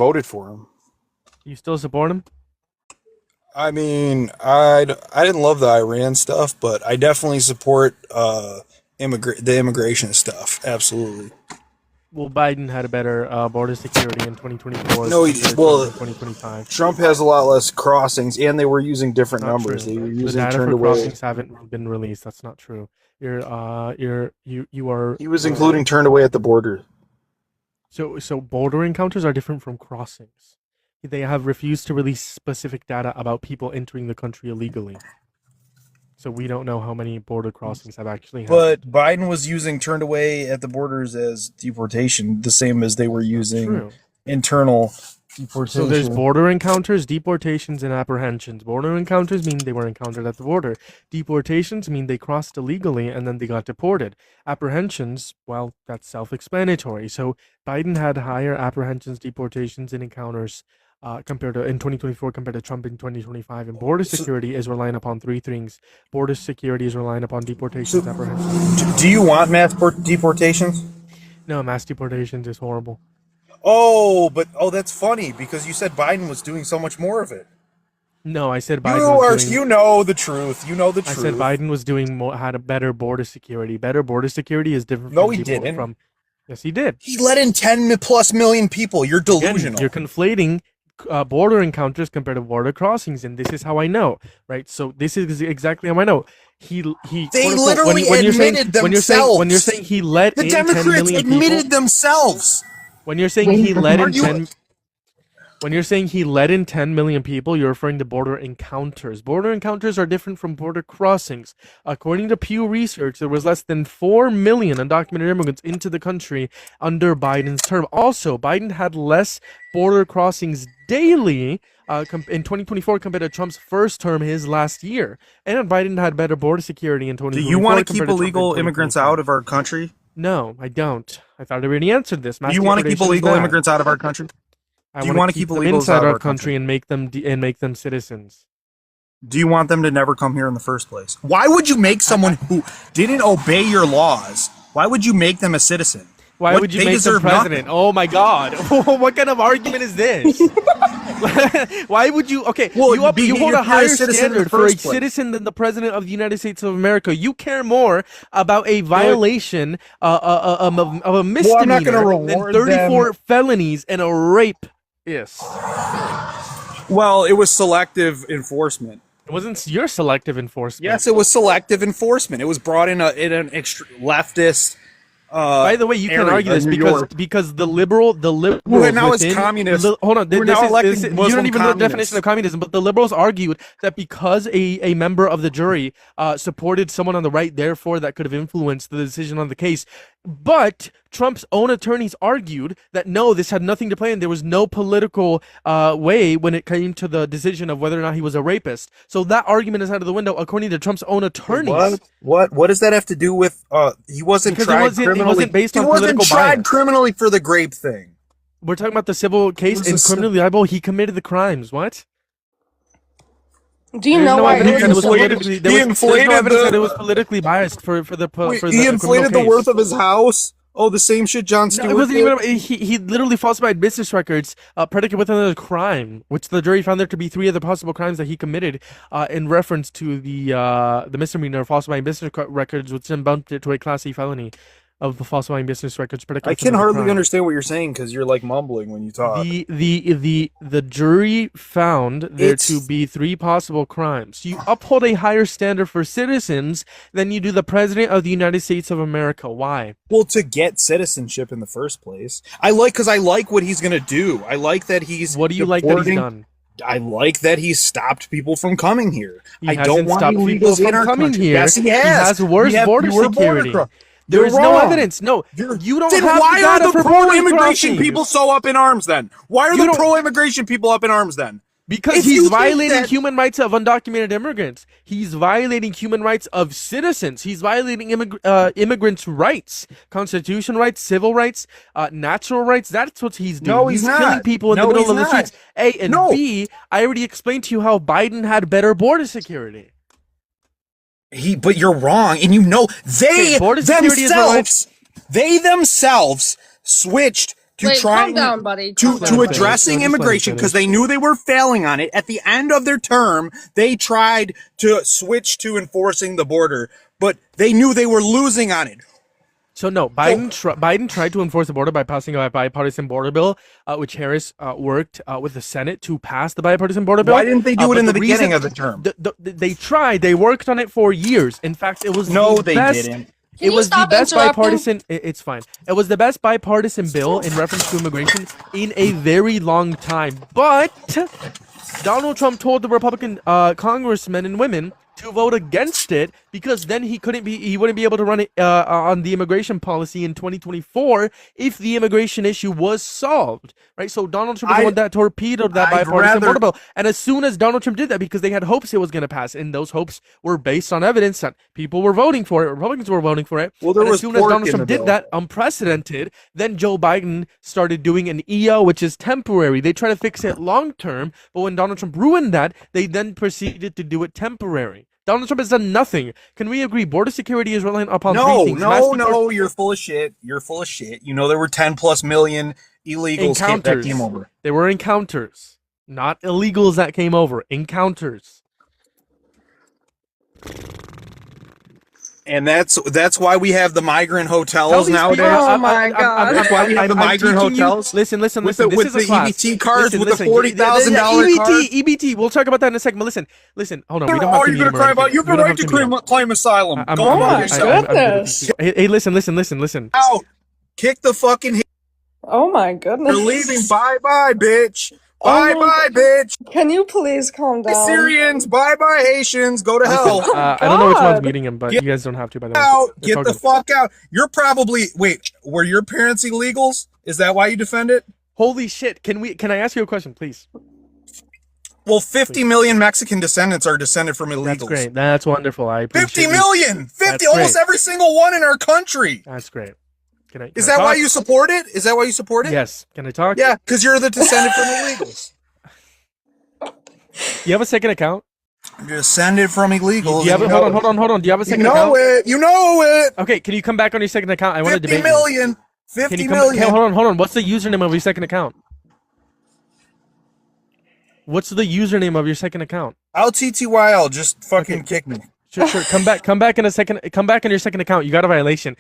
voted for him. You still support him? I mean, I didn't love the Iran stuff, but I definitely support the immigration stuff. Absolutely. Well, Biden had a better border security in 2024 No, compared to well, in 2025. Trump has a lot less crossings, and they were using different Not numbers. true. They were The using data turned for away. crossings haven't been released. That's not true. You are He was including turned away at the border. so border encounters are different from crossings. They have refused to release specific data about people entering the country illegally. So we don't know how many border crossings have actually happened. But Biden was using turned away at the borders as deportation, the same as they were using True. internal So deportation. there's border encounters, deportations, and apprehensions. Border encounters mean they were encountered at the border. Deportations mean they crossed illegally and then they got deported. Apprehensions, well, that's self-explanatory. So Biden had higher apprehensions, deportations, and encounters compared to in 2024 compared to Trump in 2025. And border security is relying upon three things. Border security is relying upon deportations, apprehensions. Do you want mass deportations? No, mass deportations is horrible. That's funny because you said Biden was doing so much more of it. No, I said Biden. You know the truth. You know the I truth. said Biden was doing more, had a better border security. Better border security is different. No, from he didn't. From yes, he did. He let in 10 plus million people. You're delusional. Again, you're conflating border encounters compared to border crossings, and this is how I know, right? So this is exactly how I know. He. They literally admitted themselves. When you're saying he let the in Democrats 10 million admitted people, themselves. when you're saying he let in 10. When you're saying he let in 10 million people, you're referring to border encounters. Border encounters are different from border crossings. According to Pew Research, there was less than 4 million undocumented immigrants into the country under Biden's term. Also, Biden had less border crossings daily in 2024 compared to Trump's first term his last year. And Biden had better border security in 2024. Do you want to keep illegal immigrants out of our country? No, I don't. I thought I already answered this. Do you want to keep illegal immigrants out of our country? Do you want to keep them inside our country and make them citizens? Do you want them to never come here in the first place? Why would you make someone who didn't obey your laws? Why would you make them a citizen? Why would you make them president? Nothing. Oh my God! What kind of argument is this? Why would you? Okay, well, you hold a higher standard for a citizen than the president of the United States of America. You care more about a violation of a misdemeanor than 34 felonies and a rape. Yes. Well, it was selective enforcement. It wasn't your selective enforcement. Yes, it was selective enforcement. It was brought in an extra leftist. By the way, you can argue this because the liberals now it's communist. Hold on, you don't even know the definition of communism, but the liberals argued that because a member of the jury supported someone on the right, therefore that could have influenced the decision on the case. But Trump's own attorneys argued that no, this had nothing to play in. There was no political way when it came to the decision of whether or not he was a rapist. So that argument is out of the window, according to Trump's own attorneys. What does that have to do with? He wasn't tried criminally. It wasn't based on political bias. He wasn't tried criminally for the grape thing. We're talking about the civil case and criminally liable. He committed the crimes. What? Do you know why it was politically? There's no evidence that it was politically biased for the. He inflated the worth of his house. Oh, the same shit John Stewart. No, it wasn't even. He literally falsified business records, predicate with another crime, which the jury found there to be 3 other possible crimes that he committed, in reference to the misdemeanor falsifying business records, which then bumped it to a Class C felony of falsifying business records. I can hardly understand what you're saying because you're like mumbling when you talk. The jury found there to be 3 possible crimes. You uphold a higher standard for citizens than you do the president of the United States of America. Why? Well, to get citizenship in the first place. I like what he's gonna do. I like that he's. What do you like that he's done? I like that he's stopped people from coming here. I don't want illegals from coming here. Yes, he has. He has worse border security. There is no evidence. No, you don't have. Then why are the pro-immigration people so up in arms? Then why are the pro-immigration people up in arms? Then because he's violating human rights of undocumented immigrants. He's violating human rights of citizens. He's violating immigrants' rights, constitutional rights, civil rights, natural rights. That's what he's doing. No, he's not. Killing people in the middle of the streets. A and B. I already explained to you how Biden had better border security. But you're wrong, and you know they themselves switched Wait, calm trying down, buddy. to Calm down, buddy. addressing Just let him immigration finish. because they knew they were failing on it. At the end of their term, they tried to switch to enforcing the border, but they knew they were losing on it. So no, Biden tried to enforce the border by passing a bipartisan border bill, which Harris worked with the Senate to pass the bipartisan border bill. Why didn't they do it but in the beginning reason- of the term? They tried. They worked on it for years. In fact, it was No, the they best. didn't. Can It you was the stop best interrupting? bipartisan. It's fine. It was the best bipartisan bill in reference to immigration in a very long time. But Donald Trump told the Republican congressmen and women to vote against it because then he wouldn't be able to run it on the immigration policy in 2024 if the immigration issue was solved, right? So Donald Trump is the one that torpedoed that I'd bipartisan rather- border bill. And as soon as Donald Trump did that, because they had hopes it was going to pass, and those hopes were based on evidence that people were voting for it, Republicans were voting for it. Well, there and as was soon as pork Donald in Trump the did bill. that, unprecedented, then Joe Biden started doing an EO, which is temporary. They try to fix it long term, but when Donald Trump ruined that, they then proceeded to do it temporary. Donald Trump has done nothing. Can we agree? Border security is reliant upon three No, things. Mass deport- no, you're full of shit. You're full of shit. You know there were 10+ million illegals that Encounters. came over. There were encounters, not illegals that came over. Encounters. And that's why we have the migrant Tell hotels these nowadays. people- Oh my God. That's why we have the migrant teaching you- hotels. Listen. With This the is a class. EBT cars, with the listen. $40,000 cars. EBT. We'll talk about that in a second. But listen. Hold on. We don't have All to you're meet gonna him or cry about? anything. You have We the don't right have to meet him. claim asylum. I'm- Go Oh about my yourself. goodness. Hey, listen. Out. Kick the fucking. Oh my goodness. You're leaving. Bye bye, bitch. Oh my Bye, bitch. Can you please calm down? Syrians. Bye, Haitians. Go to hell. I don't know which one's God. meeting him, but Get you guys don't have to. By the way, Out. It's Get all the good. fuck out. You're probably were your parents illegals? Is that why you defend it? Holy shit! Can I ask you a question, please? Well, 50 million Mexican descendants are descended from illegals. That's great. That's wonderful. I appreciate 50 you. million. 50. That's Almost great. every single one in our country. That's great. Can I? Is that talk? why you support it? Is that why you support it? Yes. Can I talk? Yeah, because you're the descendant from illegals. You have a second account? You're descended from illegals. Do you have and it? Hold on. Do you have a You second know account? it. You know it. Okay. Can you come back on your second account? I want to 50 debate you. million. Can 50 you come? million. Okay, hold on. What's the username of your second account? What's the username of your second account? I'll TTYL. Just fucking kick me. Sure. Come back in a second. Come back on your second account. You got a violation.